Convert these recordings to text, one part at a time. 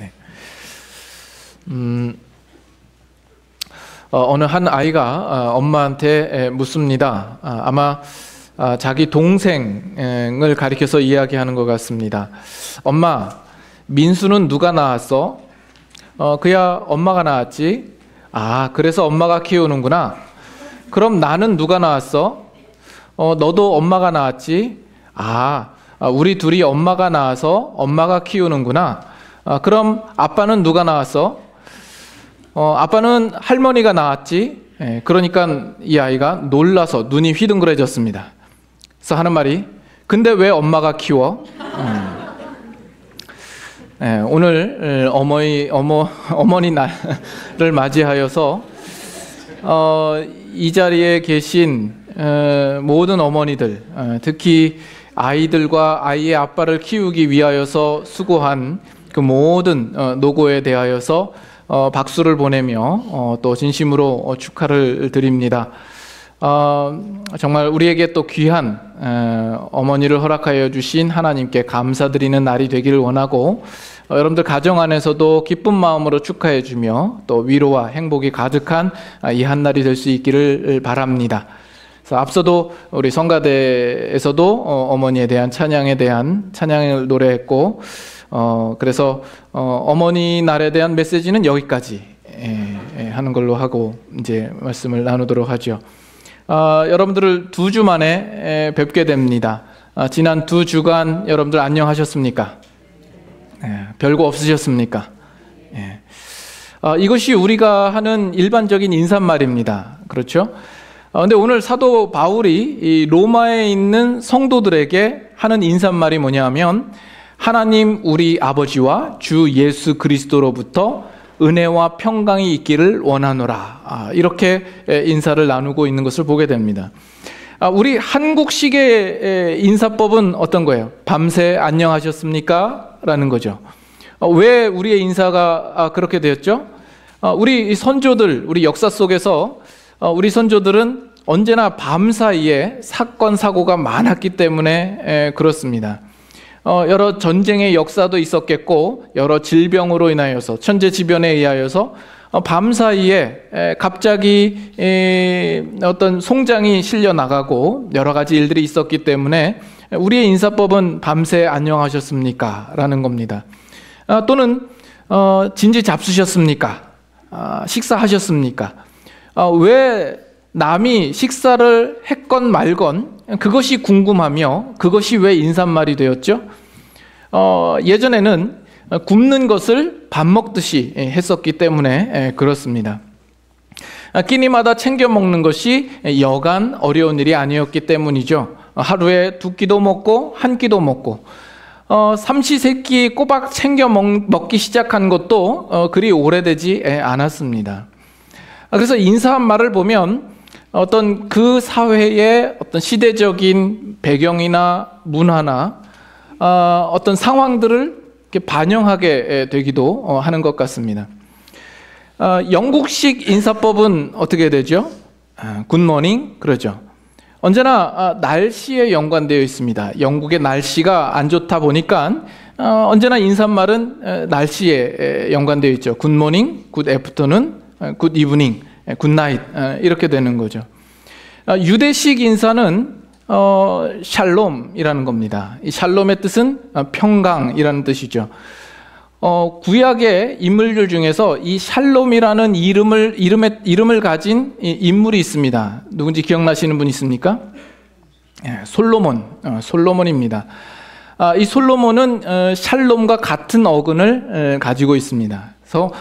네. 어느 한 아이가 엄마한테 묻습니다. 아마 자기 동생을 가리켜서 이야기하는 것 같습니다. 엄마, 민수는 누가 낳았어? 그야 엄마가 낳았지. 아, 그래서 엄마가 키우는구나. 그럼 나는 누가 낳았어? 너도 엄마가 낳았지. 아, 우리 둘이 엄마가 낳아서 엄마가 키우는구나. 그럼 아빠는 누가 낳았어? 아빠는 할머니가 낳았지. 그러니까 이 아이가 놀라서 눈이 휘둥그레졌습니다. 그래서 하는 말이, 근데 왜 엄마가 키워? 오늘 어머니 날을 맞이하여서 이 자리에 계신 모든 어머니들, 특히 아이들과 아이의 아빠를 키우기 위하여서 수고한 그 모든 노고에 대하여서 박수를 보내며 또 진심으로 축하를 드립니다. 정말 우리에게 또 귀한 어머니를 허락하여 주신 하나님께 감사드리는 날이 되기를 원하고, 여러분들 가정 안에서도 기쁜 마음으로 축하해 주며 또 위로와 행복이 가득한 이 한날이 될 수 있기를 바랍니다. 그래서 앞서도 우리 성가대에서도 어머니에 대한 찬양을 노래했고, 그래서 어머니 날에 대한 메시지는 여기까지 하는 걸로 하고 이제 말씀을 나누도록 하죠. 여러분들을 2주 만에 뵙게 됩니다. 지난 2주간 여러분들 안녕하셨습니까? 별거 없으셨습니까? 이것이 우리가 하는 일반적인 인사말입니다. 그렇죠? 근데 오늘 사도 바울이 이 로마에 있는 성도들에게 하는 인사말이 뭐냐면, 하나님 우리 아버지와 주 예수 그리스도로부터 은혜와 평강이 있기를 원하노라. 이렇게 인사를 나누고 있는 것을 보게 됩니다. 우리 한국식의 인사법은 어떤 거예요? 밤새 안녕하셨습니까? 라는 거죠. 왜 우리의 인사가 그렇게 되었죠? 우리 선조들, 우리 역사 속에서 우리 선조들은 언제나 밤사이에 사건, 사고가 많았기 때문에 그렇습니다. 여러 전쟁의 역사도 있었겠고, 여러 질병으로 인하여서, 천재지변에 의하여서 밤사이에 갑자기 어떤 송장이 실려 나가고 여러 가지 일들이 있었기 때문에 우리의 인사법은 밤새 안녕하셨습니까? 라는 겁니다. 또는 진지 잡수셨습니까? 식사하셨습니까? 왜 남이 식사를 했건 말건 그것이 궁금하며 그것이 왜 인사말이 되었죠? 예전에는 굶는 것을 밥 먹듯이 했었기 때문에 그렇습니다. 끼니마다 챙겨 먹는 것이 여간 어려운 일이 아니었기 때문이죠. 하루에 2끼도 먹고 1끼도 먹고 삼시세끼 꼬박 챙겨 먹기 시작한 것도 그리 오래되지 않았습니다. 그래서 인사한 말을 보면 어떤 그 사회의 어떤 시대적인 배경이나 문화나 어떤 상황들을 이렇게 반영하게 되기도 하는 것 같습니다. 영국식 인사법은 어떻게 되죠? 굿모닝 그러죠. 언제나 날씨에 연관되어 있습니다. 영국의 날씨가 안 좋다 보니까 언제나 인사말은 날씨에 연관되어 있죠. 굿모닝, 굿 애프터눈, 굿 이브닝, 굿 나잇 이렇게 되는 거죠. 유대식 인사는 샬롬이라는 겁니다. 이 샬롬의 뜻은 평강이라는 뜻이죠. 구약의 인물들 중에서 이 샬롬이라는 이름을 가진 인물이 있습니다. 누군지 기억나시는 분 있습니까? 솔로몬입니다. 이 솔로몬은 샬롬과 같은 어근을 가지고 있습니다. 그래서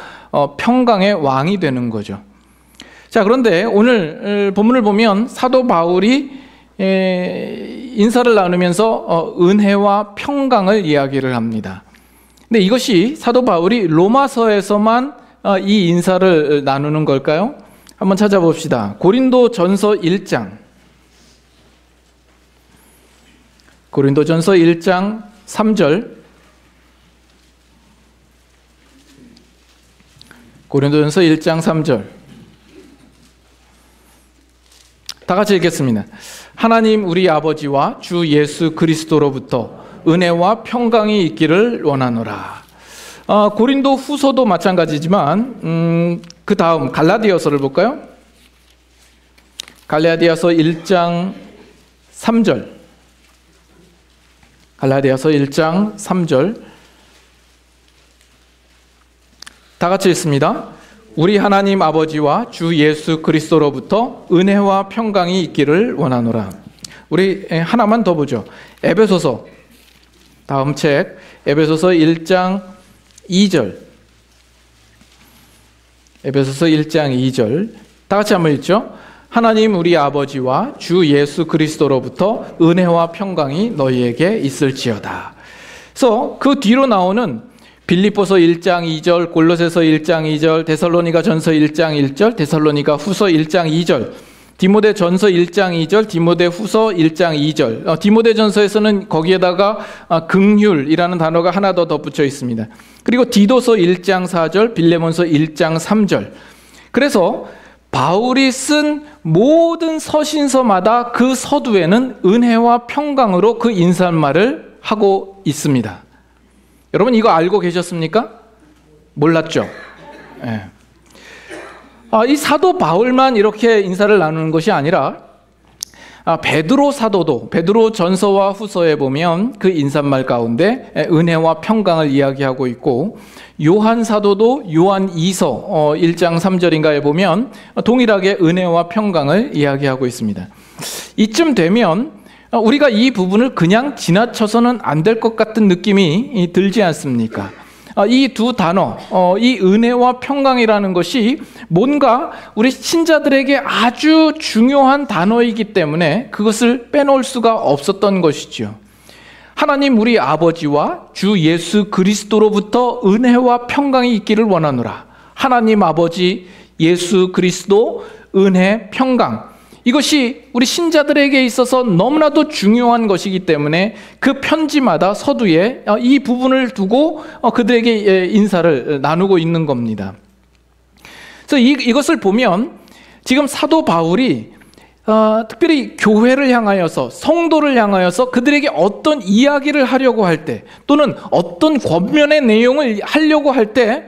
평강의 왕이 되는 거죠. 자, 그런데 오늘 본문을 보면 사도 바울이 인사를 나누면서 은혜와 평강을 이야기를 합니다. 근데 이것이 사도 바울이 로마서에서만 이 인사를 나누는 걸까요? 한번 찾아봅시다. 고린도전서 1장 3절. 고린도전서 1장 3절. 다 같이 읽겠습니다. 하나님 우리 아버지와 주 예수 그리스도로부터 은혜와 평강이 있기를 원하노라. 고린도 후서도 마찬가지지만 그 다음 갈라디아서를 볼까요? 갈라디아서 1장 3절. 갈라디아서 1장 3절. 다 같이 읽습니다. 우리 하나님 아버지와 주 예수 그리스도로부터 은혜와 평강이 있기를 원하노라. 우리 하나만 더 보죠. 에베소서 다음 책 에베소서 1장 2절. 에베소서 1장 2절. 다 같이 한번 읽죠. 하나님 우리 아버지와 주 예수 그리스도로부터 은혜와 평강이 너희에게 있을지어다. 그래서 그 뒤로 나오는 빌립보서 1장 2절, 골로새서 1장 2절, 데살로니가 전서 1장 1절, 데살로니가 후서 1장 2절, 디모데 전서 1장 2절, 디모데 후서 1장 2절. 디모데 전서에서는 거기에다가 긍휼이라는 단어가 하나 더 덧붙여 있습니다. 그리고 디도서 1장 4절, 빌레몬서 1장 3절. 그래서 바울이 쓴 모든 서신서마다 그 서두에는 은혜와 평강으로 그 인사말을 하고 있습니다. 여러분 이거 알고 계셨습니까? 몰랐죠? 네. 이 사도 바울만 이렇게 인사를 나누는 것이 아니라 베드로 사도도 베드로 전서와 후서에 보면 그 인사말 가운데 은혜와 평강을 이야기하고 있고, 요한 사도도 요한 2서 1장 3절인가에 보면 동일하게 은혜와 평강을 이야기하고 있습니다. 이쯤 되면 우리가 이 부분을 그냥 지나쳐서는 안 될 것 같은 느낌이 들지 않습니까? 이 두 단어, 이 은혜와 평강이라는 것이 뭔가 우리 신자들에게 아주 중요한 단어이기 때문에 그것을 빼놓을 수가 없었던 것이죠. 하나님 우리 아버지와 주 예수 그리스도로부터 은혜와 평강이 있기를 원하노라. 하나님 아버지, 예수 그리스도, 은혜, 평강. 이것이 우리 신자들에게 있어서 너무나도 중요한 것이기 때문에 그 편지마다 서두에 이 부분을 두고 그들에게 인사를 나누고 있는 겁니다. 그래서 이것을 보면 지금 사도 바울이 특별히 교회를 향하여서, 성도를 향하여서 그들에게 어떤 이야기를 하려고 할 때, 또는 어떤 권면의 내용을 하려고 할 때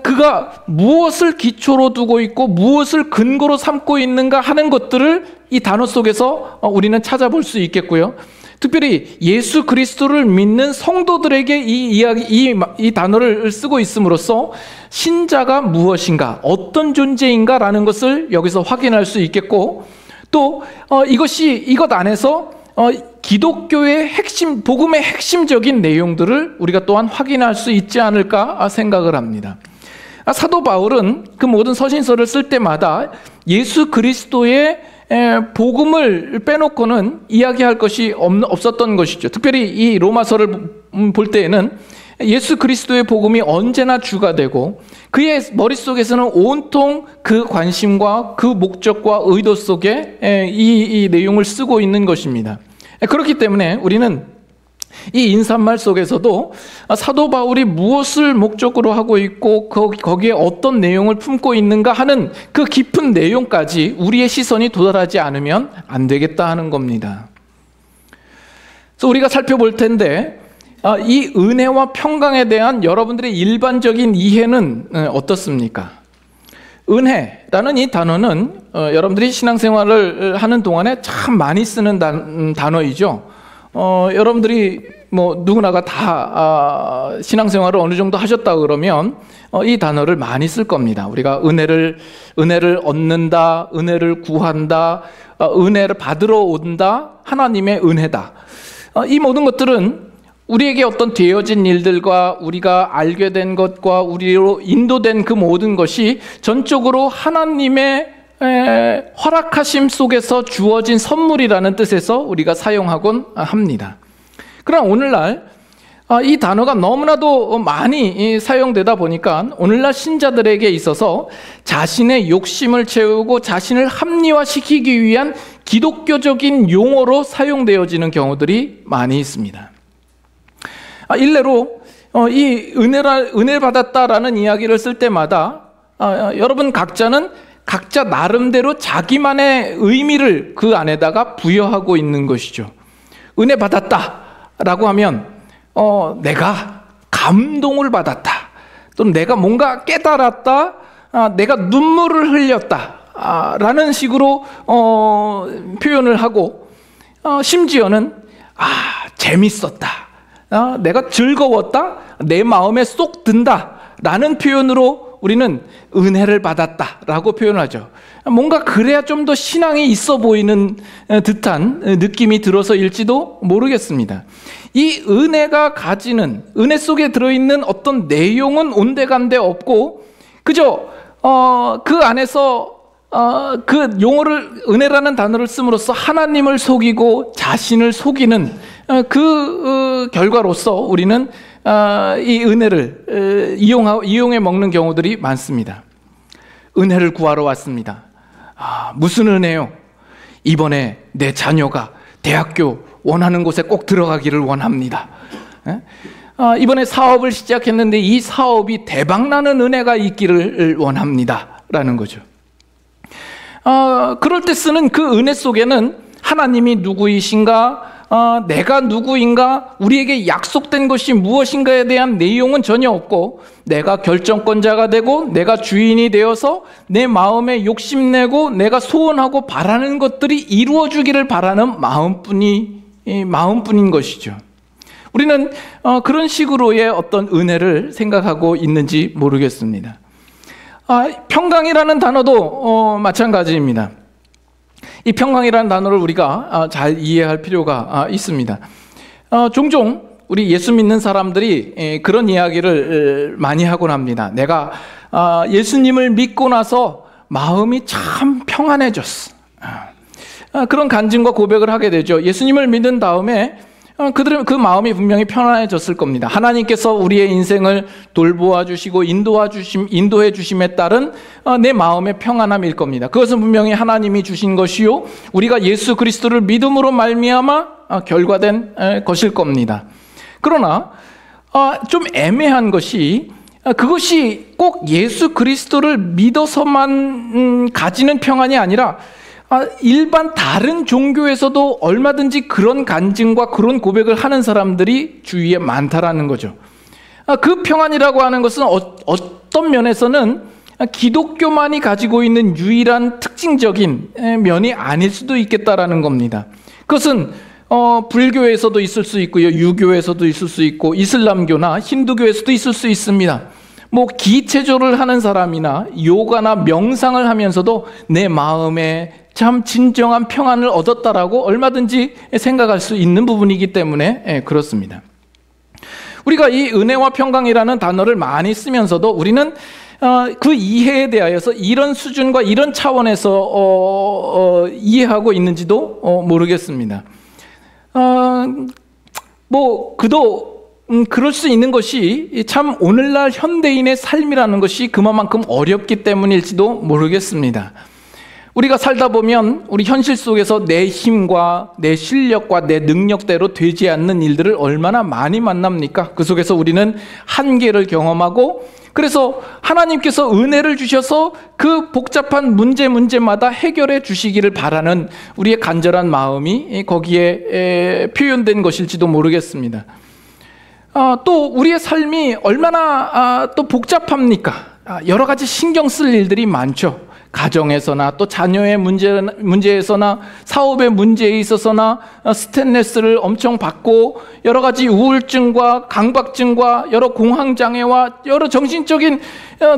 그가 무엇을 기초로 두고 있고 무엇을 근거로 삼고 있는가 하는 것들을 이 단어 속에서 우리는 찾아볼 수 있겠고요. 특별히 예수 그리스도를 믿는 성도들에게 이 단어를 쓰고 있음으로써 신자가 무엇인가, 어떤 존재인가라는 것을 여기서 확인할 수 있겠고, 또 이것 안에서 기독교의 핵심, 복음의 핵심적인 내용들을 우리가 또한 확인할 수 있지 않을까 생각을 합니다. 사도 바울은 그 모든 서신서를 쓸 때마다 예수 그리스도의 복음을 빼놓고는 이야기할 것이 없었던 것이죠. 특별히 이 로마서를 볼 때에는 예수 그리스도의 복음이 언제나 주가 되고, 그의 머릿속에서는 온통 그 관심과 그 목적과 의도 속에 이 내용을 쓰고 있는 것입니다. 그렇기 때문에 우리는 이 인사말 속에서도 사도 바울이 무엇을 목적으로 하고 있고 거기에 어떤 내용을 품고 있는가 하는 그 깊은 내용까지 우리의 시선이 도달하지 않으면 안 되겠다 하는 겁니다. 그래서 우리가 살펴볼 텐데, 이 은혜와 평강에 대한 여러분들의 일반적인 이해는 어떻습니까? 은혜라는 이 단어는 여러분들이 신앙생활을 하는 동안에 참 많이 쓰는 단어이죠. 여러분들이 누구나가 다 신앙생활을 어느 정도 하셨다 그러면 이 단어를 많이 쓸 겁니다. 우리가 은혜를 얻는다, 은혜를 구한다, 은혜를 받으러 온다, 하나님의 은혜다. 이 모든 것들은 우리에게 어떤 되어진 일들과 우리가 알게 된 것과 우리로 인도된 그 모든 것이 전적으로 하나님의 허락하심 속에서 주어진 선물이라는 뜻에서 우리가 사용하곤 합니다. 그러나 오늘날 이 단어가 너무나도 많이 사용되다 보니까 오늘날 신자들에게 있어서 자신의 욕심을 채우고 자신을 합리화시키기 위한 기독교적인 용어로 사용되어지는 경우들이 많이 있습니다. 일례로 이 은혜를 받았다라는 이야기를 쓸 때마다 여러분 각자는 각자 나름대로 자기만의 의미를 그 안에다가 부여하고 있는 것이죠. 은혜 받았다라고 하면 내가 감동을 받았다, 또는 내가 뭔가 깨달았다, 내가 눈물을 흘렸다 라는 식으로 표현을 하고, 심지어는 재밌었다, 내가 즐거웠다, 내 마음에 쏙 든다 라는 표현으로 우리는 은혜를 받았다라고 표현하죠. 뭔가 그래야 좀 더 신앙이 있어 보이는 듯한 느낌이 들어서일지도 모르겠습니다. 이 은혜가 가지는, 은혜 속에 들어있는 어떤 내용은 온데간데 없고, 그저 그 안에서 그 용어를, 은혜라는 단어를 씀으로써 하나님을 속이고 자신을 속이는 그 결과로서 우리는 이 은혜를 이용해 먹는 경우들이 많습니다. 은혜를 구하러 왔습니다. 무슨 은혜요? 이번에 내 자녀가 대학교 원하는 곳에 꼭 들어가기를 원합니다. 이번에 사업을 시작했는데 이 사업이 대박나는 은혜가 있기를 원합니다 라는 거죠. 그럴 때 쓰는 그 은혜 속에는 하나님이 누구이신가, 내가 누구인가, 우리에게 약속된 것이 무엇인가에 대한 내용은 전혀 없고, 내가 결정권자가 되고 내가 주인이 되어서 내 마음에 욕심내고 내가 소원하고 바라는 것들이 이루어지기를 바라는 마음뿐인 것이죠. 우리는 그런 식으로의 어떤 은혜를 생각하고 있는지 모르겠습니다. 평강이라는 단어도 마찬가지입니다. 이 평강이라는 단어를 우리가 잘 이해할 필요가 있습니다. 종종 우리 예수 믿는 사람들이 그런 이야기를 많이 하곤 합니다. 내가 예수님을 믿고 나서 마음이 참 평안해졌어. 그런 간증과 고백을 하게 되죠. 예수님을 믿은 다음에 그들은 그 마음이 분명히 편안해졌을 겁니다. 하나님께서 우리의 인생을 돌보아 주시고 인도해 주심에 따른 내 마음의 평안함일 겁니다. 그것은 분명히 하나님이 주신 것이요, 우리가 예수 그리스도를 믿음으로 말미암아 결과된 것일 겁니다. 그러나 좀 애매한 것이, 그것이 꼭 예수 그리스도를 믿어서만 가지는 평안이 아니라 일반 다른 종교에서도 얼마든지 그런 간증과 그런 고백을 하는 사람들이 주위에 많다라는 거죠. 그 평안이라고 하는 것은 어떤 면에서는 기독교만이 가지고 있는 유일한 특징적인 면이 아닐 수도 있겠다라는 겁니다. 그것은 불교에서도 있을 수 있고요, 유교에서도 있을 수 있고, 이슬람교나 힌두교에서도 있을 수 있습니다. 기체조를 하는 사람이나 요가나 명상을 하면서도 내 마음에 참 진정한 평안을 얻었다라고 얼마든지 생각할 수 있는 부분이기 때문에 그렇습니다. 우리가 이 은혜와 평강이라는 단어를 많이 쓰면서도 우리는 그 이해에 대하여서 이런 수준과 이런 차원에서 이해하고 있는지도 모르겠습니다. 그럴 수 있는 것이 참 오늘날 현대인의 삶이라는 것이 그만큼 어렵기 때문일지도 모르겠습니다. 우리가 살다 보면 우리 현실 속에서 내 힘과 내 실력과 내 능력대로 되지 않는 일들을 얼마나 많이 만납니까? 그 속에서 우리는 한계를 경험하고, 그래서 하나님께서 은혜를 주셔서 그 복잡한 문제마다 해결해 주시기를 바라는 우리의 간절한 마음이 거기에 표현된 것일지도 모르겠습니다. 또 우리의 삶이 얼마나 또 복잡합니까? 여러 가지 신경 쓸 일들이 많죠. 가정에서나 또 자녀의 문제에서나 사업의 문제에 있어서나 스트레스를 엄청 받고, 여러 가지 우울증과 강박증과 여러 공황장애와 여러 정신적인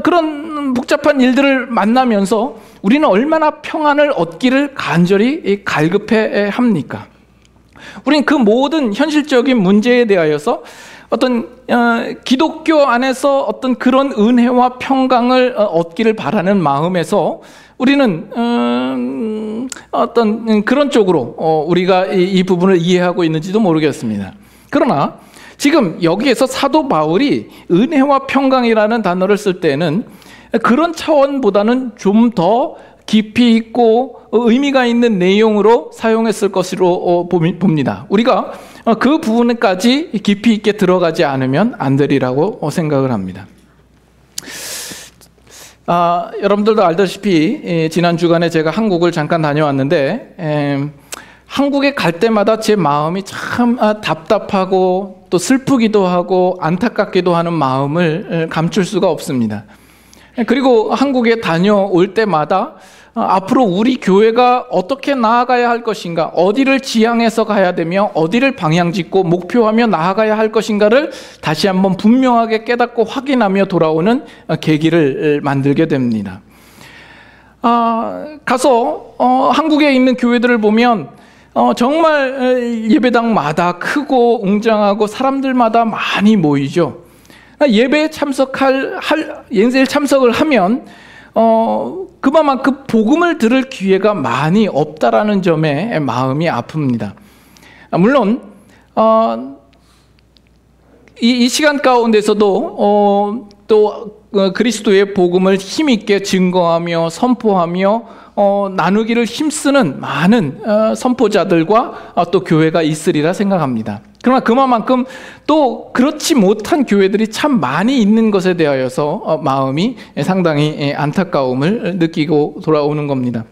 그런 복잡한 일들을 만나면서 우리는 얼마나 평안을 얻기를 간절히 갈급해 합니까? 우리는 그 모든 현실적인 문제에 대하여서 어떤 기독교 안에서 어떤 그런 은혜와 평강을 얻기를 바라는 마음에서 우리는 어떤 그런 쪽으로 우리가 이 부분을 이해하고 있는지도 모르겠습니다. 그러나 지금 여기에서 사도 바울이 은혜와 평강이라는 단어를 쓸 때는 그런 차원보다는 좀 더 깊이 있고 의미가 있는 내용으로 사용했을 것으로 봅니다. 우리가 그 부분까지 깊이 있게 들어가지 않으면 안 되리라고 생각을 합니다. 여러분들도 알다시피 지난 주간에 제가 한국을 잠깐 다녀왔는데 한국에 갈 때마다 제 마음이 참 답답하고 또 슬프기도 하고 안타깝기도 하는 마음을 감출 수가 없습니다. 그리고 한국에 다녀올 때마다 앞으로 우리 교회가 어떻게 나아가야 할 것인가, 어디를 지향해서 가야 되며 어디를 방향 짓고 목표하며 나아가야 할 것인가를 다시 한번 분명하게 깨닫고 확인하며 돌아오는 계기를 만들게 됩니다. 가서 한국에 있는 교회들을 보면 정말 예배당마다 크고 웅장하고 사람들마다 많이 모이죠. 예배에 참석을 하면 그만큼 복음을 들을 기회가 많이 없다라는 점에 마음이 아픕니다. 물론 이 시간 가운데서도 또 그리스도의 복음을 힘있게 증거하며 선포하며 나누기를 힘쓰는 많은 선포자들과 또 교회가 있으리라 생각합니다. 그러나 그만큼 또 그렇지 못한 교회들이 참 많이 있는 것에 대하여서 마음이 상당히 안타까움을 느끼고 돌아오는 겁니다.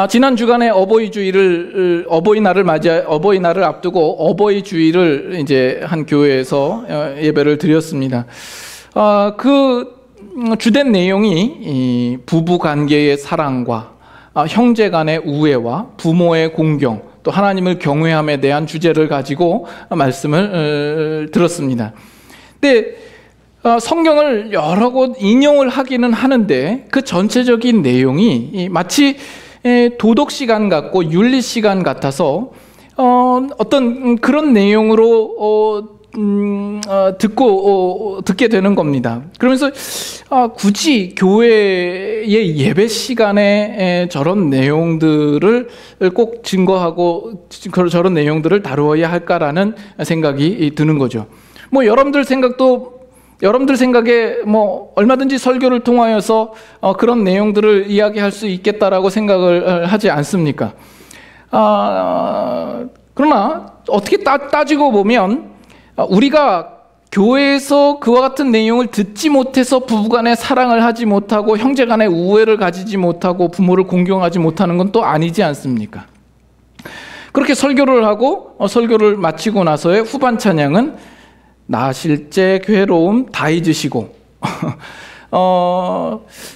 지난 주간에 어버이날을 앞두고 어버이 주일을 이제 한 교회에서 예배를 드렸습니다. 그 주된 내용이 이 부부 관계의 사랑과 형제 간의 우애와 부모의 공경, 또 하나님을 경외함에 대한 주제를 가지고 말씀을 들었습니다. 근데 성경을 여러 곳 인용을 하기는 하는데 그 전체적인 내용이 마치 도덕 시간 같고 윤리 시간 같아서 어떤 그런 내용으로 듣게 되는 겁니다. 그러면서 굳이 교회의 예배 시간에 저런 내용들을 꼭 증거하고 저런 내용들을 다루어야 할까라는 생각이 드는 거죠. 여러분들 생각에 얼마든지 설교를 통하여서 그런 내용들을 이야기할 수 있겠다라고 생각을 하지 않습니까? 그러나 어떻게 따지고 보면 우리가 교회에서 그와 같은 내용을 듣지 못해서 부부간에 사랑을 하지 못하고 형제간의 우애를 가지지 못하고 부모를 공경하지 못하는 건 또 아니지 않습니까? 그렇게 설교를 하고 설교를 마치고 나서의 후반 찬양은 나 실제 괴로움 다 잊으시고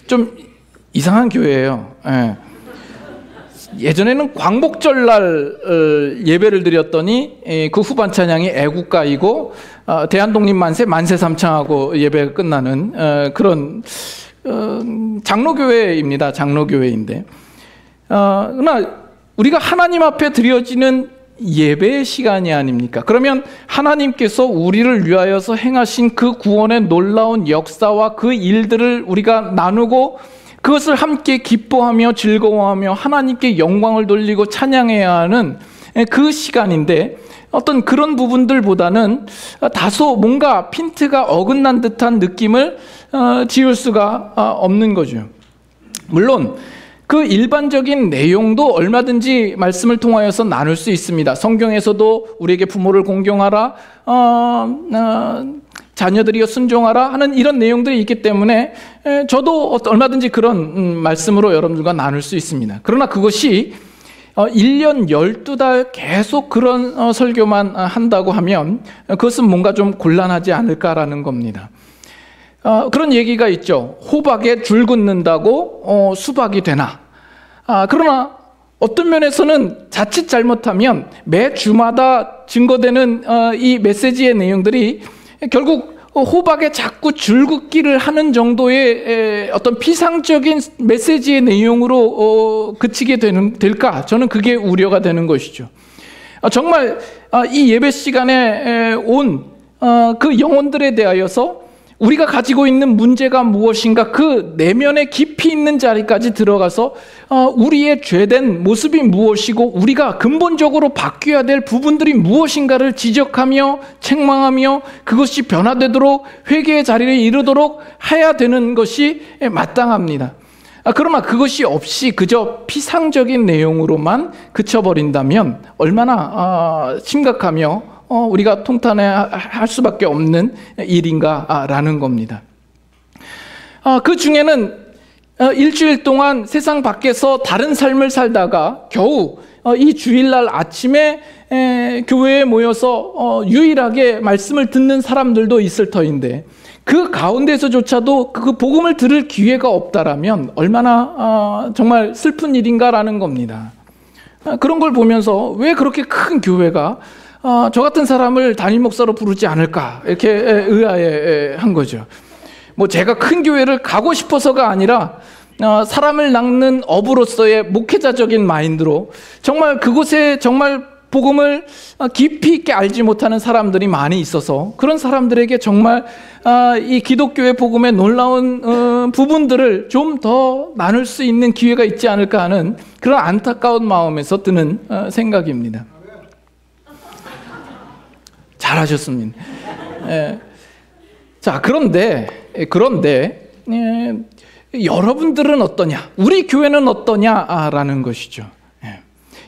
좀 이상한 교회예요. 예전에는 광복절날 예배를 드렸더니 그 후반 찬양이 애국가이고 대한독립 만세 삼창하고 예배가 끝나는 그런 장로교회입니다. 장로교회인데 그러나 우리가 하나님 앞에 드려지는 예배의 시간이 아닙니까? 그러면 하나님께서 우리를 위하여서 행하신 그 구원의 놀라운 역사와 그 일들을 우리가 나누고 그것을 함께 기뻐하며 즐거워하며 하나님께 영광을 돌리고 찬양해야 하는 그 시간인데 어떤 그런 부분들보다는 다소 뭔가 핀트가 어긋난 듯한 느낌을 지울 수가 없는 거죠. 물론 그 일반적인 내용도 얼마든지 말씀을 통하여서 나눌 수 있습니다. 성경에서도 우리에게 부모를 공경하라, 자녀들이여 순종하라 하는 이런 내용들이 있기 때문에 저도 얼마든지 그런 말씀으로 여러분들과 나눌 수 있습니다. 그러나 그것이 1년 12달 계속 그런 설교만 한다고 하면 그것은 뭔가 좀 곤란하지 않을까라는 겁니다. 그런 얘기가 있죠. 호박에 줄 긋는다고 수박이 되나? 그러나 어떤 면에서는 자칫 잘못하면 매 주마다 증거되는 이 메시지의 내용들이 결국 호박에 자꾸 줄긋기를 하는 정도의 어떤 피상적인 메시지의 내용으로 그치게 될까? 저는 그게 우려가 되는 것이죠. 정말 이 예배 시간에 온 그 영혼들에 대하여서 우리가 가지고 있는 문제가 무엇인가 그 내면의 깊이 있는 자리까지 들어가서 우리의 죄된 모습이 무엇이고 우리가 근본적으로 바뀌어야 될 부분들이 무엇인가를 지적하며 책망하며 그것이 변화되도록 회개의 자리에 이르도록 해야 되는 것이 마땅합니다. 그러나 그것이 없이 그저 피상적인 내용으로만 그쳐버린다면 얼마나 심각하며 우리가 통탄할 수밖에 없는 일인가라는 겁니다. 그 중에는 일주일 동안 세상 밖에서 다른 삶을 살다가 겨우 이 주일날 아침에 교회에 모여서 유일하게 말씀을 듣는 사람들도 있을 터인데, 그 가운데서조차도 그 복음을 들을 기회가 없다라면 얼마나 정말 슬픈 일인가라는 겁니다. 그런 걸 보면서 왜 그렇게 큰 교회가 저 같은 사람을 담임 목사로 부르지 않을까, 이렇게 의아해한 거죠. 뭐 제가 큰 교회를 가고 싶어서가 아니라 사람을 낚는 어부로서의 목회자적인 마인드로 정말 그곳에 정말 복음을 깊이 있게 알지 못하는 사람들이 많이 있어서 그런 사람들에게 정말 이 기독교의 복음의 놀라운 부분들을 좀 더 나눌 수 있는 기회가 있지 않을까 하는 그런 안타까운 마음에서 드는 생각입니다. 잘하셨습니다. 자, 그런데 여러분들은 어떠냐? 우리 교회는 어떠냐라는 것이죠.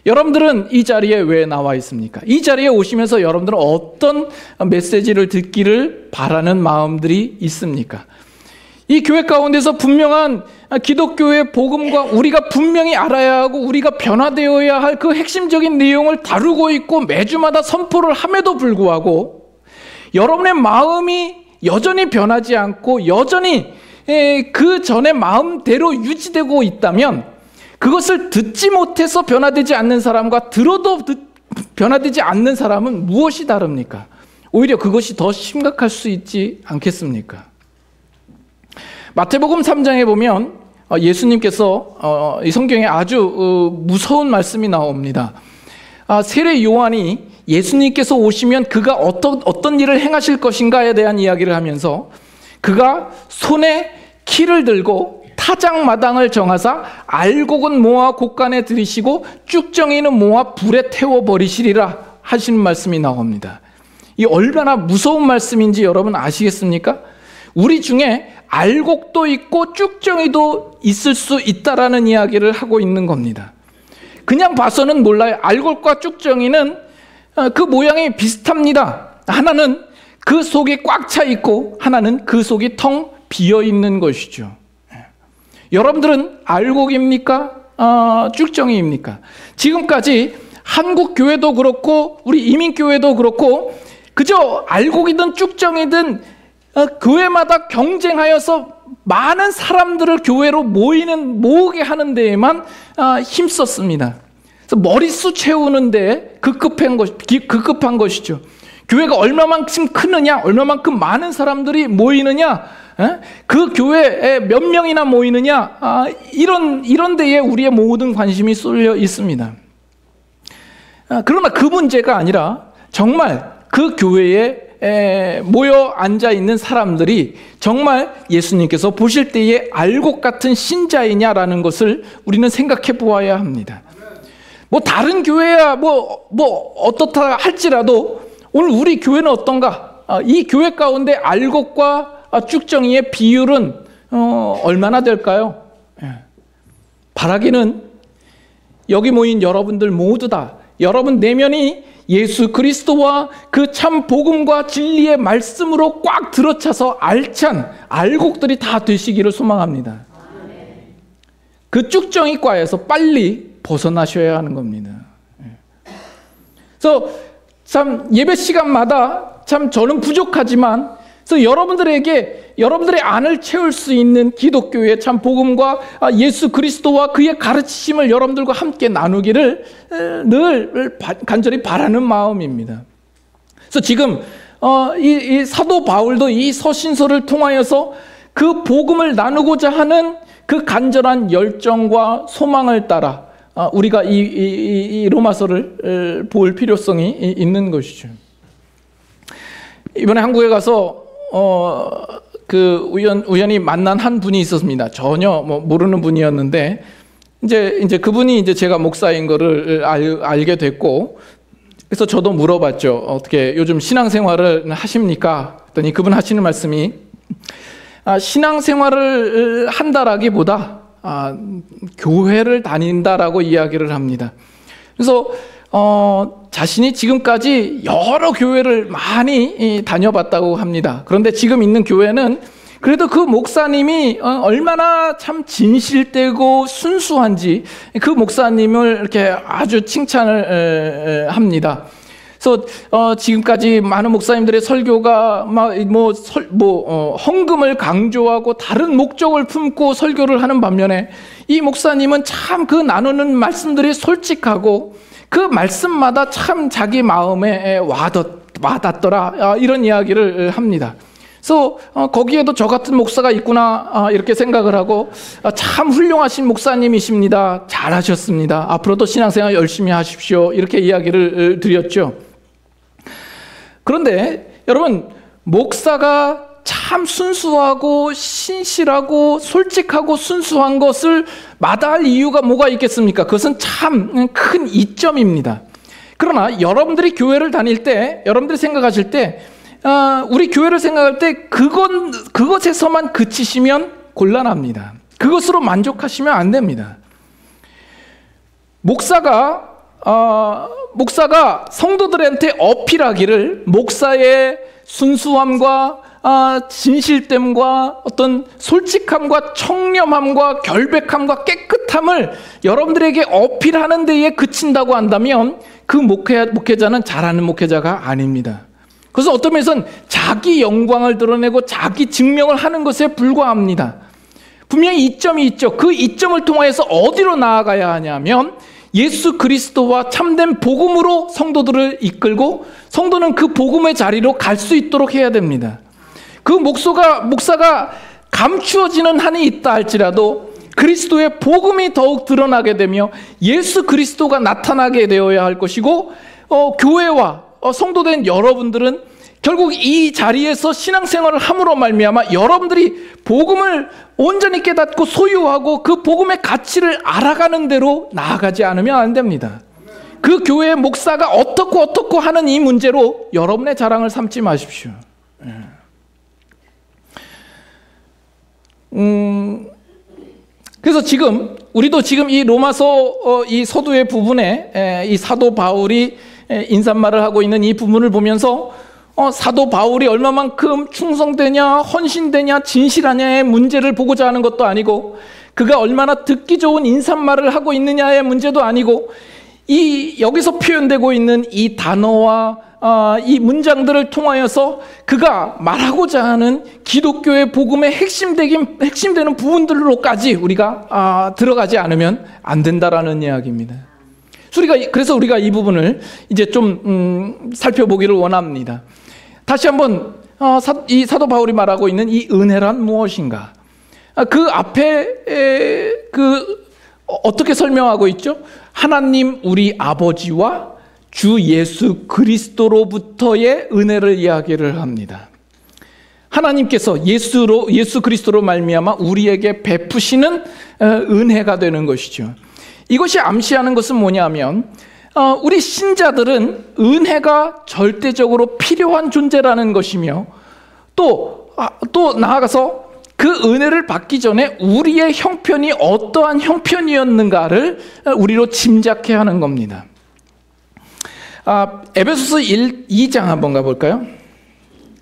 여러분들은 이 자리에 왜 나와 있습니까? 이 자리에 오시면서 여러분들은 어떤 메시지를 듣기를 바라는 마음들이 있습니까? 이 교회 가운데서 분명한 기독교의 복음과 우리가 분명히 알아야 하고 우리가 변화되어야 할 그 핵심적인 내용을 다루고 있고 매주마다 선포를 함에도 불구하고 여러분의 마음이 여전히 변하지 않고 여전히 그 전의 마음대로 유지되고 있다면, 그것을 듣지 못해서 변화되지 않는 사람과 들어도 변화되지 않는 사람은 무엇이 다릅니까? 오히려 그것이 더 심각할 수 있지 않겠습니까? 마태복음 3장에 보면 예수님께서 이 성경에 아주 무서운 말씀이 나옵니다. 세례 요한이 예수님께서 오시면 그가 어떤 일을 행하실 것인가에 대한 이야기를 하면서 그가 손에 키를 들고 타작마당을 정하사 알곡은 모아 곳간에 들이시고 쭉정이는 모아 불에 태워버리시리라 하시는 말씀이 나옵니다. 이 얼마나 무서운 말씀인지 여러분 아시겠습니까? 우리 중에 알곡도 있고 쭉정이도 있을 수 있다라는 이야기를 하고 있는 겁니다. 그냥 봐서는 몰라요. 알곡과 쭉정이는 그 모양이 비슷합니다. 하나는 그 속이 꽉 차 있고 하나는 그 속이 텅 비어 있는 것이죠. 여러분들은 알곡입니까? 쭉정이입니까? 지금까지 한국 교회도 그렇고 우리 이민교회도 그렇고 그저 알곡이든 쭉정이든 교회마다 경쟁하여서 많은 사람들을 교회로 모으게 하는 데에만 힘썼습니다. 그래서 머릿수 채우는데 급급한 것이죠. 교회가 얼마만큼 크느냐, 얼마만큼 많은 사람들이 모이느냐, 그 교회에 몇 명이나 모이느냐, 이런 데에 우리의 모든 관심이 쏠려 있습니다. 그러나 그 문제가 아니라 정말 그 교회에 모여 앉아 있는 사람들이 정말 예수님께서 보실 때에 알곡 같은 신자이냐라는 것을 우리는 생각해 보아야 합니다. 뭐 다른 교회야 뭐 어떻다 할지라도 오늘 우리 교회는 어떤가? 이 교회 가운데 알곡과 쭉정이의 비율은 얼마나 될까요? 바라기는 여기 모인 여러분들 모두 다 여러분 내면이 예수 그리스도와 그 참 복음과 진리의 말씀으로 꽉 들어차서 알찬 알곡들이 다 되시기를 소망합니다. 그 쭉정이과에서 빨리 벗어나셔야 하는 겁니다. 그래서 참 예배 시간마다 참 저는 부족하지만 그래서 여러분들의 안을 채울 수 있는 기독교의 참 복음과 예수 그리스도와 그의 가르치심을 여러분들과 함께 나누기를 늘 간절히 바라는 마음입니다. 그래서 지금 이 사도 바울도 이 서신서를 통하여서 그 복음을 나누고자 하는 그 간절한 열정과 소망을 따라 우리가 이 로마서를 볼 필요성이 있는 것이죠. 이번에 한국에 가서 우연히 만난 한 분이 있었습니다. 전혀 모르는 분이었는데 이제 그분이 이제 제가 목사인 거를 알게 됐고, 그래서 저도 물어봤죠. 어떻게 요즘 신앙생활을 하십니까? 그랬더니 그분 하시는 말씀이 신앙생활을 한다라기보다 교회를 다닌다라고 이야기를 합니다. 그래서 자신이 지금까지 여러 교회를 많이 다녀봤다고 합니다. 그런데 지금 있는 교회는 그래도 그 목사님이 얼마나 참 진실되고 순수한지 그 목사님을 이렇게 아주 칭찬을 합니다. 그래서 지금까지 많은 목사님들의 설교가 헌금을 강조하고 다른 목적을 품고 설교를 하는 반면에 이 목사님은 참 그 나누는 말씀들이 솔직하고 그 말씀마다 참 자기 마음에 와닿더라, 이런 이야기를 합니다. 그래서 거기에도 저 같은 목사가 있구나, 이렇게 생각을 하고 참 훌륭하신 목사님이십니다. 잘하셨습니다. 앞으로도 신앙생활 열심히 하십시오. 이렇게 이야기를 드렸죠. 그런데 여러분, 목사가 참 순수하고 신실하고 솔직하고 순수한 것을 마다할 이유가 뭐가 있겠습니까? 그것은 참 큰 이점입니다. 그러나 여러분들이 교회를 다닐 때, 여러분들이 생각하실 때, 우리 교회를 생각할 때 그것에서만 그치시면 곤란합니다. 그것으로 만족하시면 안 됩니다. 목사가 성도들한테 어필하기를 목사의 순수함과 진실됨과 어떤 솔직함과 청렴함과 결백함과 깨끗함을 여러분들에게 어필하는 데에 그친다고 한다면 그 목회자는 잘하는 목회자가 아닙니다. 그래서 어떤 면에서는 자기 영광을 드러내고 자기 증명을 하는 것에 불과합니다. 분명히 이점이 있죠. 그 이점을 통해서 어디로 나아가야 하냐면 예수 그리스도와 참된 복음으로 성도들을 이끌고 성도는 그 복음의 자리로 갈 수 있도록 해야 됩니다. 그 목사가 감추어지는 한이 있다 할지라도 그리스도의 복음이 더욱 드러나게 되며 예수 그리스도가 나타나게 되어야 할 것이고, 교회와 성도된 여러분들은 결국 이 자리에서 신앙생활을 함으로 말미암아 여러분들이 복음을 온전히 깨닫고 소유하고 그 복음의 가치를 알아가는 대로 나아가지 않으면 안 됩니다. 그 교회의 목사가 어떻고 하는 이 문제로 여러분의 자랑을 삼지 마십시오. 그래서 우리도 지금 이 로마서 이 서두의 부분에 이 사도 바울이 인사말을 하고 있는 이 부분을 보면서 사도 바울이 얼마만큼 충성되냐, 헌신되냐, 진실하냐의 문제를 보고자 하는 것도 아니고, 그가 얼마나 듣기 좋은 인사말을 하고 있느냐의 문제도 아니고, 여기서 표현되고 있는 이 단어와 이 문장들을 통하여서 그가 말하고자 하는 기독교의 복음의 핵심되는 부분들로까지 우리가 들어가지 않으면 안 된다라는 이야기입니다. 그래서 우리가 이 부분을 이제 좀 살펴보기를 원합니다. 다시 한번 이 사도 바울이 말하고 있는 이 은혜란 무엇인가? 그 앞에 어떻게 설명하고 있죠? 하나님 우리 아버지와 주 예수 그리스도로부터의 은혜를 이야기를 합니다. 하나님께서 예수 그리스도로 말미암아 우리에게 베푸시는 은혜가 되는 것이죠. 이것이 암시하는 것은 뭐냐면 우리 신자들은 은혜가 절대적으로 필요한 존재라는 것이며 또 나아가서 그 은혜를 받기 전에 우리의 형편이 어떠한 형편이었는가를 우리로 짐작해야 하는 겁니다. 에베소서 2장 한번 가볼까요?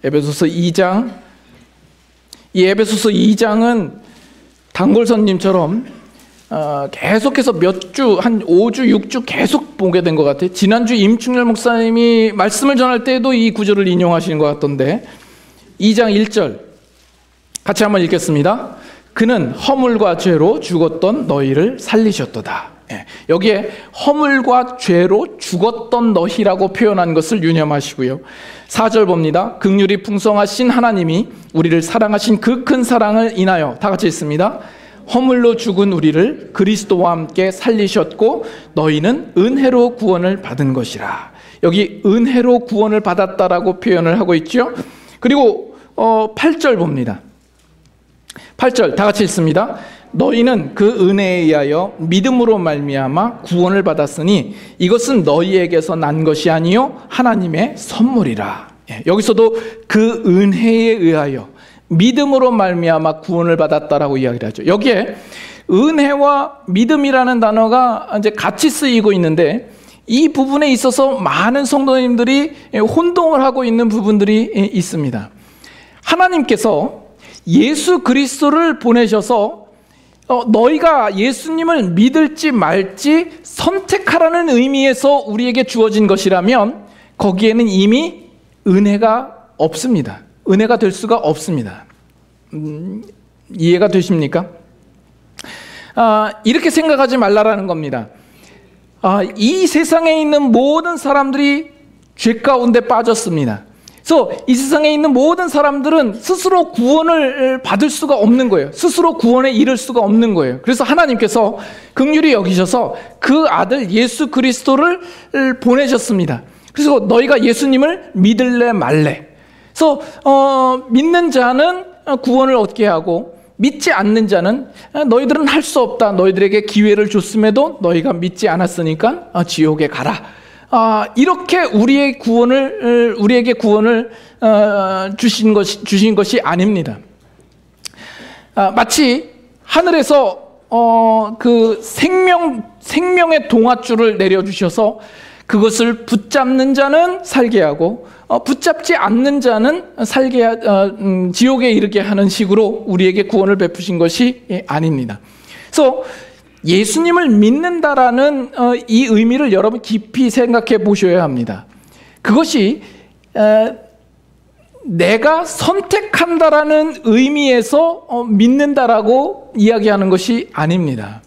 에베소서 2장. 이 에베소서 2장은 단골손님처럼 계속해서 한 5주, 6주 계속 보게 된 것 같아요. 지난주 임충렬 목사님이 말씀을 전할 때에도 이 구절을 인용하시는 것 같던데, 2장 1절 같이 한번 읽겠습니다. 그는 허물과 죄로 죽었던 너희를 살리셨도다. 여기에 허물과 죄로 죽었던 너희라고 표현한 것을 유념하시고요. 4절 봅니다. 긍휼이 풍성하신 하나님이 우리를 사랑하신 그 큰 사랑을 인하여, 다 같이 읽습니다. 허물로 죽은 우리를 그리스도와 함께 살리셨고 너희는 은혜로 구원을 받은 것이라. 여기 은혜로 구원을 받았다라고 표현을 하고 있죠. 그리고 8절 봅니다. 8절 다 같이 읽습니다. 너희는 그 은혜에 의하여 믿음으로 말미암아 구원을 받았으니 이것은 너희에게서 난 것이 아니요 하나님의 선물이라. 여기서도 그 은혜에 의하여 믿음으로 말미암아 구원을 받았다라고 이야기를 하죠. 여기에 은혜와 믿음이라는 단어가 이제 같이 쓰이고 있는데, 이 부분에 있어서 많은 성도님들이 혼동을 하고 있는 부분들이 있습니다. 하나님께서 예수 그리스도를 보내셔서 너희가 예수님을 믿을지 말지 선택하라는 의미에서 우리에게 주어진 것이라면 거기에는 이미 은혜가 없습니다. 은혜가 될 수가 없습니다. 이해가 되십니까? 이렇게 생각하지 말라라는 겁니다. 이 세상에 있는 모든 사람들이 죄 가운데 빠졌습니다. 그래서 이 세상에 있는 모든 사람들은 스스로 구원을 받을 수가 없는 거예요. 스스로 구원에 이를 수가 없는 거예요. 그래서 하나님께서 긍휼히 여기셔서 그 아들 예수 그리스도를 보내셨습니다. 그래서 너희가 예수님을 믿을래 말래. 그래서 믿는 자는 구원을 얻게 하고 믿지 않는 자는 너희들은 할 수 없다. 너희들에게 기회를 줬음에도 너희가 믿지 않았으니까 지옥에 가라. 이렇게 우리에게 구원을 주신 것이 아닙니다. 마치 하늘에서 그 생명의 동아줄을 내려주셔서 그것을 붙잡는 자는 살게 하고 붙잡지 않는 자는 지옥에 이르게 하는 식으로 우리에게 구원을 베푸신 것이 아닙니다. 그래서 예수님을 믿는다라는 이 의미를 여러분 깊이 생각해 보셔야 합니다. 그것이 내가 선택한다라는 의미에서 믿는다라고 이야기하는 것이 아닙니다.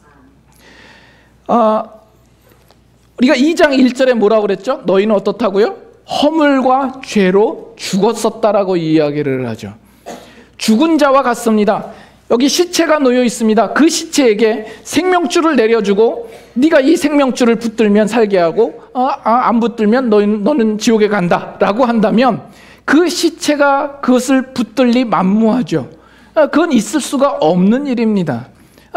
우리가 2장 1절에 뭐라고 그랬죠? 너희는 어떻다고요? 허물과 죄로 죽었었다라고 이야기를 하죠. 죽은 자와 같습니다. 여기 시체가 놓여 있습니다. 그 시체에게 생명줄을 내려주고 네가 이 생명줄을 붙들면 살게 하고 안 붙들면 너는 지옥에 간다라고 한다면 그 시체가 그것을 붙들리 만무하죠. 그건 있을 수가 없는 일입니다.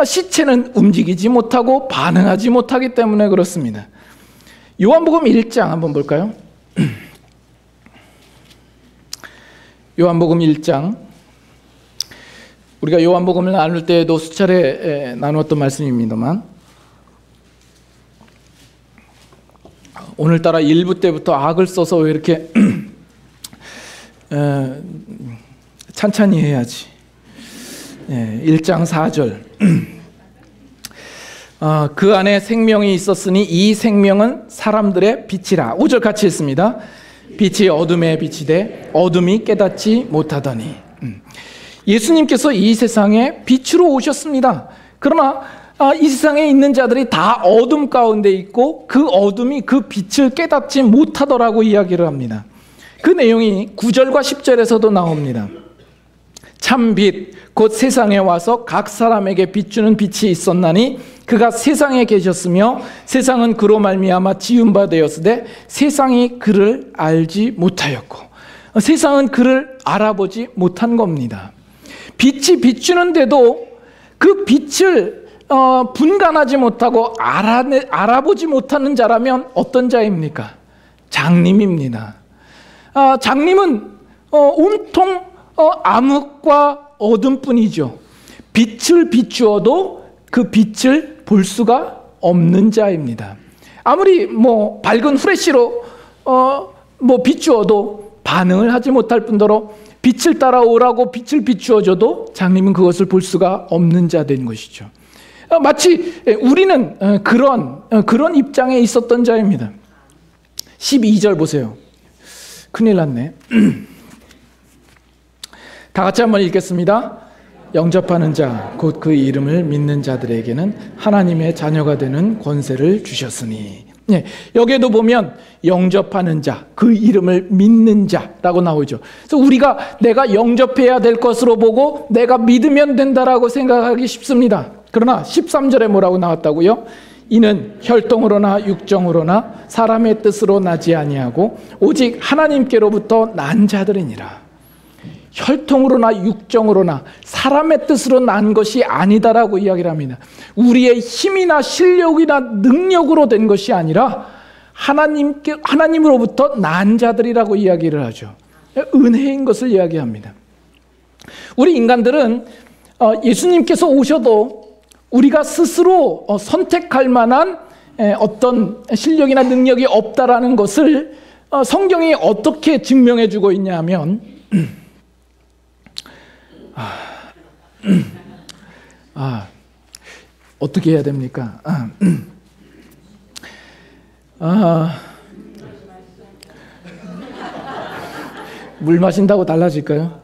시체는 움직이지 못하고 반응하지 못하기 때문에 그렇습니다. 요한복음 1장 한번 볼까요? 요한복음 1장. 우리가 요한복음을 나눌 때에도 수차례 나누었던 말씀입니다만 오늘따라 1부 때부터 악을 써서 왜 이렇게 찬찬히 해야지. 1장 4절. 그 안에 생명이 있었으니 이 생명은 사람들의 빛이라. 5절 같이 했습니다. 빛이 어둠에 빛이 돼 어둠이 깨닫지 못하더니. 예수님께서 이 세상에 빛으로 오셨습니다. 그러나 이 세상에 있는 자들이 다 어둠 가운데 있고 그 어둠이 그 빛을 깨닫지 못하더라고 이야기를 합니다. 그 내용이 9절과 10절에서도 나옵니다. 참 빛 곧 세상에 와서 각 사람에게 비추는 빛이 있었나니 그가 세상에 계셨으며 세상은 그로 말미암아 지은 바 되었으되 세상이 그를 알지 못하였고 세상은 그를 알아보지 못한 겁니다. 빛이 비추는데도 그 빛을 분간하지 못하고 알아보지 못하는 자라면 어떤 자입니까? 장님입니다. 장님은 온통 암흑과 어둠뿐이죠. 빛을 비추어도 그 빛을 볼 수가 없는 자입니다. 아무리 밝은 후레쉬로 비추어도 반응을 하지 못할 뿐더러 빛을 따라오라고 빛을 비추어줘도 장님은 그것을 볼 수가 없는 자 된 것이죠. 마치 우리는 그런 입장에 있었던 자입니다. 12절 보세요. 큰일 났네. 다 같이 한번 읽겠습니다. 영접하는 자, 곧 그 이름을 믿는 자들에게는 하나님의 자녀가 되는 권세를 주셨으니. 여기에도 보면 영접하는 자, 그 이름을 믿는 자라고 나오죠. 그래서 우리가 내가 영접해야 될 것으로 보고 내가 믿으면 된다라고 생각하기 쉽습니다. 그러나 13절에 뭐라고 나왔다고요? 이는 혈통으로나 육정으로나 사람의 뜻으로 나지 아니하고 오직 하나님께로부터 난 자들이니라. 혈통으로나 육정으로나 사람의 뜻으로 난 것이 아니다라고 이야기를 합니다. 우리의 힘이나 실력이나 능력으로 된 것이 아니라 하나님으로부터 난 자들이라고 이야기를 하죠. 은혜인 것을 이야기합니다. 우리 인간들은 예수님께서 오셔도 우리가 스스로 선택할 만한 어떤 실력이나 능력이 없다라는 것을 성경이 어떻게 증명해 주고 있냐 하면 어떻게 해야 됩니까? 물 마신다고 달라질까요?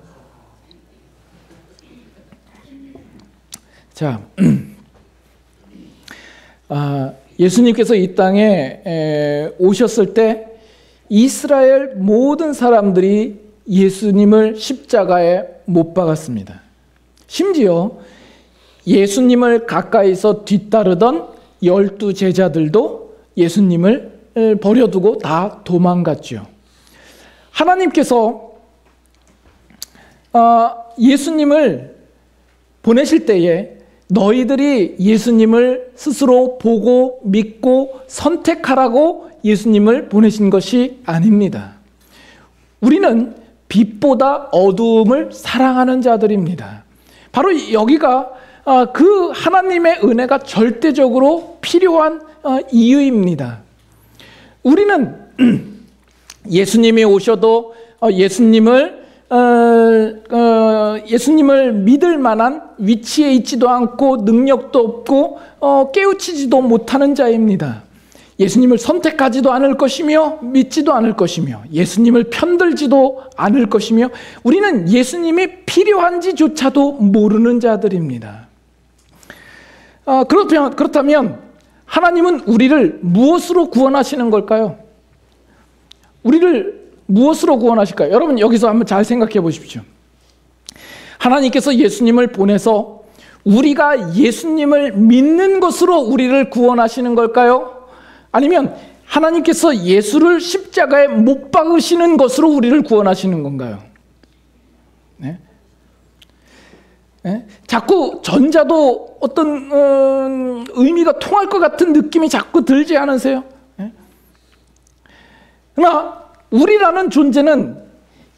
자, 예수님께서 이 땅에 오셨을 때 이스라엘 모든 사람들이 예수님을 십자가에 못 박았습니다. 심지어 예수님을 가까이서 뒤따르던 12 제자들도 예수님을 버려두고 다 도망갔죠. 하나님께서 예수님을 보내실 때에 너희들이 예수님을 스스로 보고 믿고 선택하라고 예수님을 보내신 것이 아닙니다. 우리는 빛보다 어두움을 사랑하는 자들입니다. 바로 여기가 그 하나님의 은혜가 절대적으로 필요한 이유입니다. 우리는 예수님이 오셔도 예수님을 믿을 만한 위치에 있지도 않고 능력도 없고 깨우치지도 못하는 자입니다. 예수님을 선택하지도 않을 것이며 믿지도 않을 것이며 예수님을 편들지도 않을 것이며 우리는 예수님이 필요한지조차도 모르는 자들입니다. 그렇다면 하나님은 우리를 무엇으로 구원하시는 걸까요? 우리를 무엇으로 구원하실까요? 여러분 여기서 한번 잘 생각해 보십시오. 하나님께서 예수님을 보내서 우리가 예수님을 믿는 것으로 우리를 구원하시는 걸까요? 아니면 하나님께서 예수를 십자가에 못 박으시는 것으로 우리를 구원하시는 건가요? 네? 네? 자꾸 전자도 어떤 의미가 통할 것 같은 느낌이 자꾸 들지 않으세요? 네? 그러나 우리라는 존재는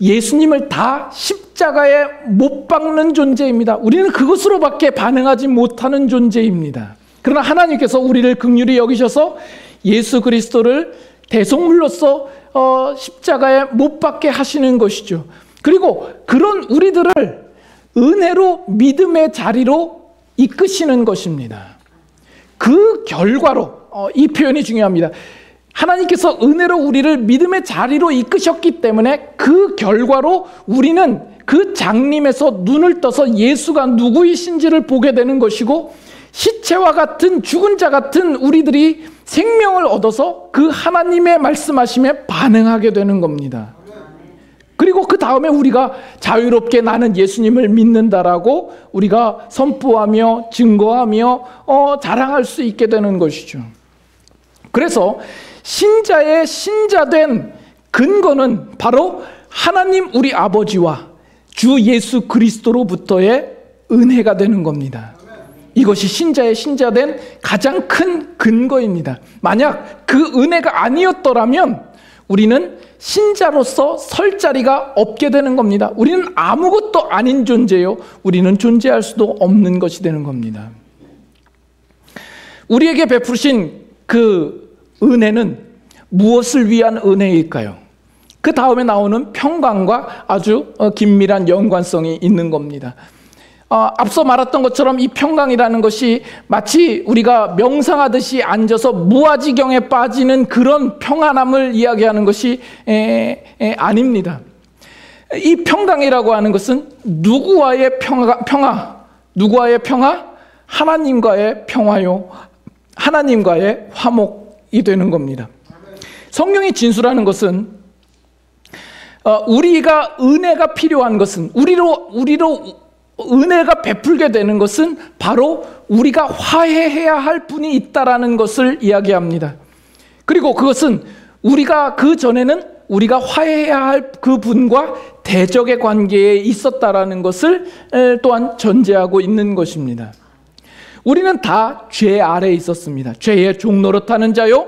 예수님을 다 십자가에 못 박는 존재입니다. 우리는 그것으로밖에 반응하지 못하는 존재입니다. 그러나 하나님께서 우리를 긍휼히 여기셔서 예수 그리스도를 대속물로서 십자가에 못 박게 하시는 것이죠. 그리고 그런 우리들을 은혜로 믿음의 자리로 이끄시는 것입니다. 그 결과로 이 표현이 중요합니다. 하나님께서 은혜로 우리를 믿음의 자리로 이끄셨기 때문에 그 결과로 우리는 그 장림에서 눈을 떠서 예수가 누구이신지를 보게 되는 것이고 시체와 같은 죽은 자 같은 우리들이 생명을 얻어서 그 하나님의 말씀하심에 반응하게 되는 겁니다. 그리고 그 다음에 우리가 자유롭게 나는 예수님을 믿는다라고 우리가 선포하며 증거하며 자랑할 수 있게 되는 것이죠. 그래서 신자의 신자된 근거는 바로 하나님 우리 아버지와 주 예수 그리스도로부터의 은혜가 되는 겁니다. 이것이 신자의 신자된 가장 큰 근거입니다. 만약 그 은혜가 아니었더라면 우리는 신자로서 설 자리가 없게 되는 겁니다. 우리는 아무것도 아닌 존재요. 우리는 존재할 수도 없는 것이 되는 겁니다. 우리에게 베푸신 그 은혜는 무엇을 위한 은혜일까요? 그 다음에 나오는 평강과 아주 긴밀한 연관성이 있는 겁니다. 앞서 말했던 것처럼 이 평강이라는 것이 마치 우리가 명상하듯이 앉아서 무아지경에 빠지는 그런 평안함을 이야기하는 것이 아닙니다. 이 평강이라고 하는 것은 누구와의 평화? 누구와의 평화? 하나님과의 평화요. 하나님과의 화목이 되는 겁니다. 성경이 진술하는 것은 우리가 은혜가 필요한 것은 우리로 은혜가 베풀게 되는 것은 바로 우리가 화해해야 할 분이 있다라는 것을 이야기합니다. 그리고 그것은 우리가 그 전에는 우리가 화해해야 할 그 분과 대적의 관계에 있었다라는 것을 또한 전제하고 있는 것입니다. 우리는 다 죄 아래에 있었습니다. 죄의 종노릇하는 자요.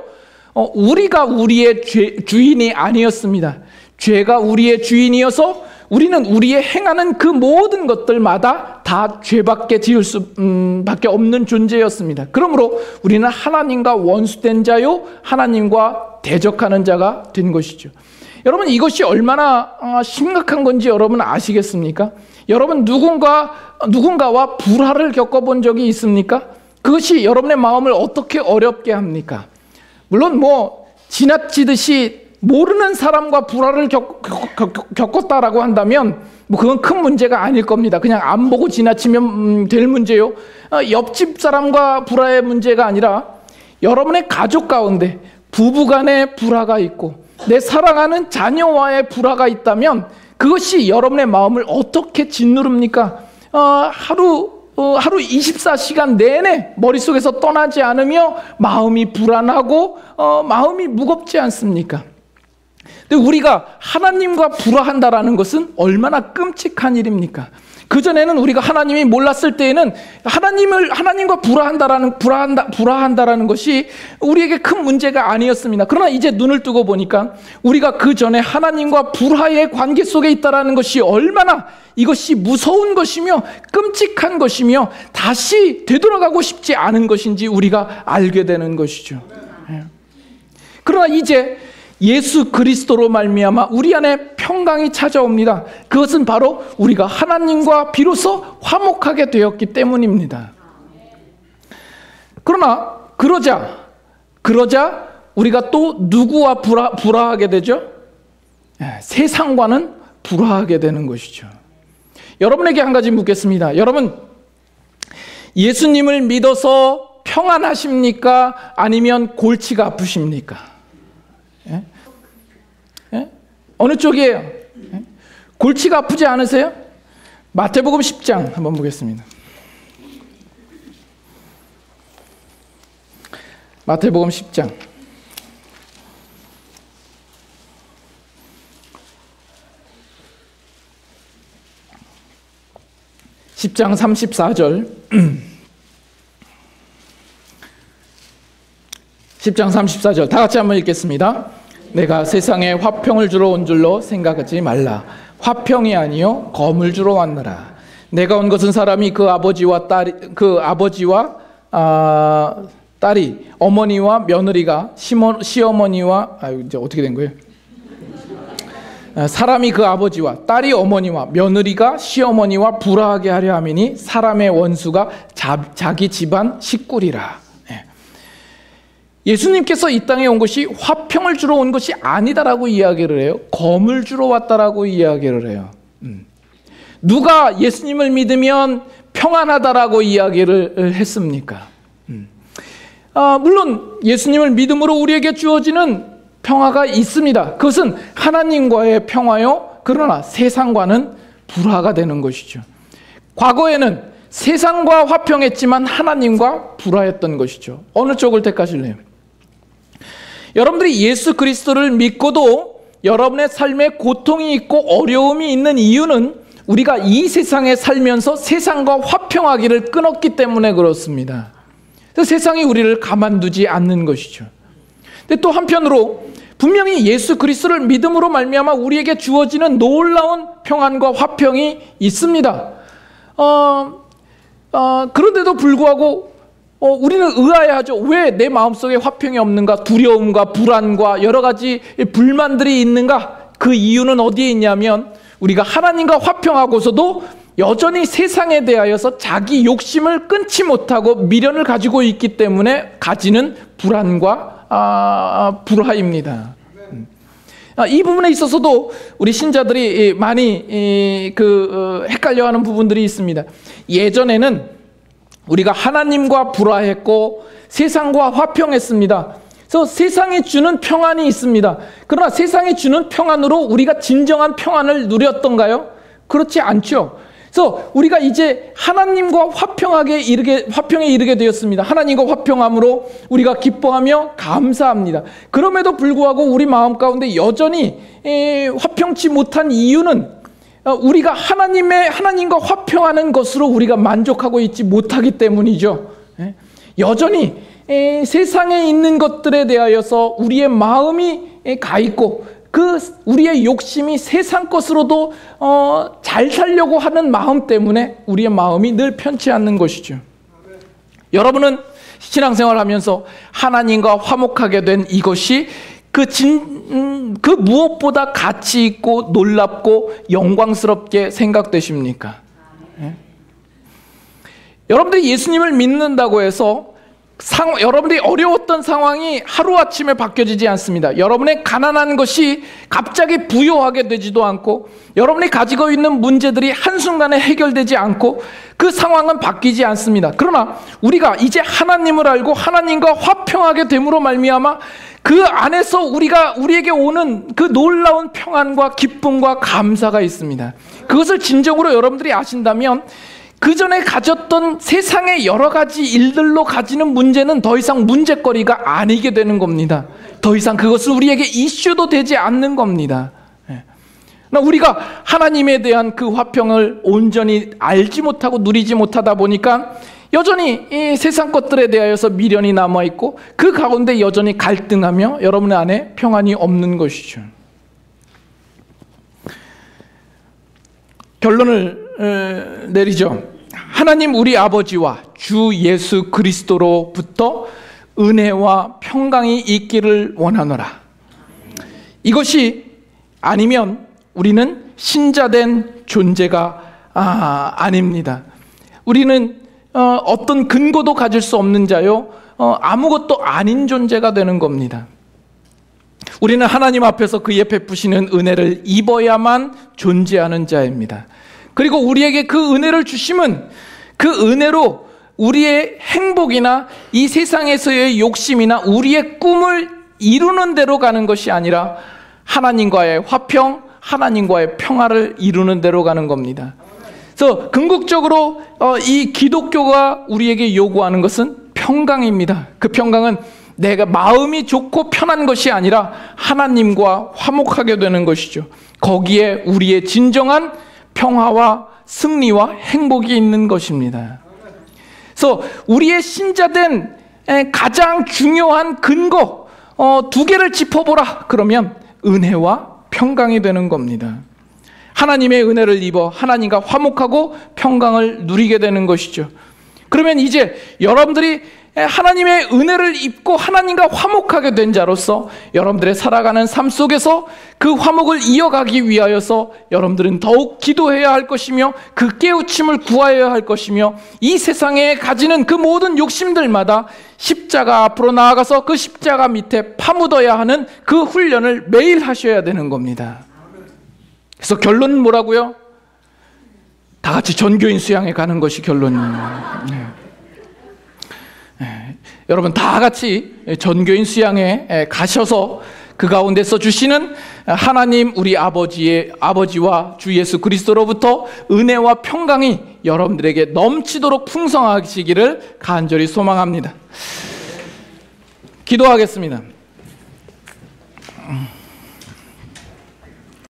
우리가 우리의 주인이 아니었습니다. 죄가 우리의 주인이어서 우리는 우리의 행하는 그 모든 것들마다 다 죄밖에 지을 수밖에 없는 존재였습니다. 그러므로 우리는 하나님과 원수된 자요, 하나님과 대적하는 자가 된 것이죠. 여러분 이것이 얼마나 심각한 건지 여러분 아시겠습니까? 여러분 누군가와 불화를 겪어본 적이 있습니까? 그것이 여러분의 마음을 어떻게 어렵게 합니까? 물론 지나치듯이 모르는 사람과 불화를 겪었다라고 한다면 그건 큰 문제가 아닐 겁니다. 그냥 안 보고 지나치면 될 문제요. 옆집 사람과 불화의 문제가 아니라 여러분의 가족 가운데 부부간의 불화가 있고 내 사랑하는 자녀와의 불화가 있다면 그것이 여러분의 마음을 어떻게 짓누릅니까? 하루 24시간 내내 머릿속에서 떠나지 않으며 마음이 불안하고 마음이 무겁지 않습니까? 근데 우리가 하나님과 불화한다라는 것은 얼마나 끔찍한 일입니까? 그전에는 우리가 하나님이 몰랐을 때에는 하나님과 불화한다라는 것이 우리에게 큰 문제가 아니었습니다. 그러나 이제 눈을 뜨고 보니까 우리가 그전에 하나님과 불화의 관계 속에 있다라는 것이 얼마나 이것이 무서운 것이며 끔찍한 것이며 다시 되돌아가고 싶지 않은 것인지 우리가 알게 되는 것이죠. 그러나 이제 예수 그리스도로 말미암아 우리 안에 평강이 찾아옵니다. 그것은 바로 우리가 하나님과 비로소 화목하게 되었기 때문입니다. 그러나 그러자 우리가 또 누구와 불화하게 되죠? 세상과는 불화하게 되는 것이죠. 여러분에게 한 가지 묻겠습니다. 여러분, 예수님을 믿어서 평안하십니까? 아니면 골치가 아프십니까? 어느 쪽이에요? 골치가 아프지 않으세요? 마태복음 10장 한번 보겠습니다. 마태복음 10장 10장 34절 10장 34절 다 같이 한번 읽겠습니다. 내가 세상에 화평을 주러 온 줄로 생각하지 말라. 화평이 아니요 검을 주러 왔노라. 내가 온 것은 사람이 그 아버지와 딸이 어머니와 며느리가 시어머니와 이제 어떻게 된 거예요? 사람이 그 아버지와 딸이 어머니와 며느리가 시어머니와 불화하게 하려 함이니 사람의 원수가 자기 집안 식구리라. 예수님께서 이 땅에 온 것이 화평을 주러 온 것이 아니다라고 이야기를 해요. 검을 주러 왔다라고 이야기를 해요. 누가 예수님을 믿으면 평안하다라고 이야기를 했습니까? 물론 예수님을 믿음으로 우리에게 주어지는 평화가 있습니다. 그것은 하나님과의 평화요. 그러나 세상과는 불화가 되는 것이죠. 과거에는 세상과 화평했지만 하나님과 불화했던 것이죠. 어느 쪽을 택하실래요? 여러분들이 예수 그리스도를 믿고도 여러분의 삶에 고통이 있고 어려움이 있는 이유는 우리가 이 세상에 살면서 세상과 화평하기를 끊었기 때문에 그렇습니다. 그래서 세상이 우리를 가만두지 않는 것이죠. 근데 또 한편으로 분명히 예수 그리스도를 믿음으로 말미암아 우리에게 주어지는 놀라운 평안과 화평이 있습니다. 그런데도 불구하고 우리는 의아해하죠. 왜 내 마음속에 화평이 없는가? 두려움과 불안과 여러 가지 불만들이 있는가? 그 이유는 어디에 있냐면 우리가 하나님과 화평하고서도 여전히 세상에 대하여서 자기 욕심을 끊지 못하고 미련을 가지고 있기 때문에 가지는 불안과 불화입니다. 이 부분에 있어서도 우리 신자들이 많이 헷갈려하는 부분들이 있습니다. 예전에는 우리가 하나님과 불화했고 세상과 화평했습니다. 그래서 세상이 주는 평안이 있습니다. 그러나 세상이 주는 평안으로 우리가 진정한 평안을 누렸던가요? 그렇지 않죠. 그래서 우리가 이제 하나님과 화평에 이르게 되었습니다. 하나님과 화평함으로 우리가 기뻐하며 감사합니다. 그럼에도 불구하고 우리 마음 가운데 여전히 화평치 못한 이유는 우리가 하나님과 화평하는 것으로 우리가 만족하고 있지 못하기 때문이죠. 여전히 세상에 있는 것들에 대하여서 우리의 마음이 가 있고 우리의 욕심이 세상 것으로도 잘 살려고 하는 마음 때문에 우리의 마음이 늘 편치 않는 것이죠. 여러분은 신앙생활하면서 하나님과 화목하게 된 이것이 그 무엇보다 가치 있고 놀랍고 영광스럽게 생각되십니까? 예? 여러분들이 예수님을 믿는다고 해서 여러분들이 어려웠던 상황이 하루아침에 바뀌어지지 않습니다. 여러분의 가난한 것이 갑자기 부유하게 되지도 않고, 여러분이 가지고 있는 문제들이 한순간에 해결되지 않고, 그 상황은 바뀌지 않습니다. 그러나 우리가 이제 하나님을 알고 하나님과 화평하게 됨으로 말미암아 그 안에서 우리에게 오는 그 놀라운 평안과 기쁨과 감사가 있습니다. 그것을 진정으로 여러분들이 아신다면 그 전에 가졌던 세상의 여러 가지 일들로 가지는 문제는 더 이상 문제거리가 아니게 되는 겁니다. 더 이상 그것은 우리에게 이슈도 되지 않는 겁니다. 우리가 하나님에 대한 그 화평을 온전히 알지 못하고 누리지 못하다 보니까 여전히 이 세상 것들에 대하여서 미련이 남아있고, 그 가운데 여전히 갈등하며 여러분의 안에 평안이 없는 것이죠. 결론을 내리죠. 하나님 우리 아버지와 주 예수 그리스도로부터 은혜와 평강이 있기를 원하노라. 이것이 아니면 우리는 신자된 존재가 아닙니다. 우리는 어떤 근거도 가질 수 없는 자요, 아무것도 아닌 존재가 되는 겁니다. 우리는 하나님 앞에서 그의 베푸시는 은혜를 입어야만 존재하는 자입니다. 그리고 우리에게 그 은혜를 주심은 그 은혜로 우리의 행복이나 이 세상에서의 욕심이나 우리의 꿈을 이루는 대로 가는 것이 아니라 하나님과의 화평, 하나님과의 평화를 이루는 대로 가는 겁니다. 그래서 궁극적으로 이 기독교가 우리에게 요구하는 것은 평강입니다. 그 평강은 내가 마음이 좋고 편한 것이 아니라 하나님과 화목하게 되는 것이죠. 거기에 우리의 진정한 평화와 승리와 행복이 있는 것입니다. 그래서 우리의 신자된 가장 중요한 근거 두 개를 짚어보라 그러면 은혜와 평강이 되는 겁니다. 하나님의 은혜를 입어 하나님과 화목하고 평강을 누리게 되는 것이죠. 그러면 이제 여러분들이 하나님의 은혜를 입고 하나님과 화목하게 된 자로서 여러분들의 살아가는 삶 속에서 그 화목을 이어가기 위하여서 여러분들은 더욱 기도해야 할 것이며 그 깨우침을 구하여야 할 것이며 이 세상에 가지는 그 모든 욕심들마다 십자가 앞으로 나아가서 그 십자가 밑에 파묻어야 하는 그 훈련을 매일 하셔야 되는 겁니다. 그래서 결론은 뭐라고요? 다 같이 전교인 수양에 가는 것이 결론입니다. 여러분 다 같이 전교인 수양에 가셔서 그 가운데서 주시는 하나님 우리 아버지와 주 예수 그리스도로부터 은혜와 평강이 여러분들에게 넘치도록 풍성하시기를 간절히 소망합니다. 기도하겠습니다.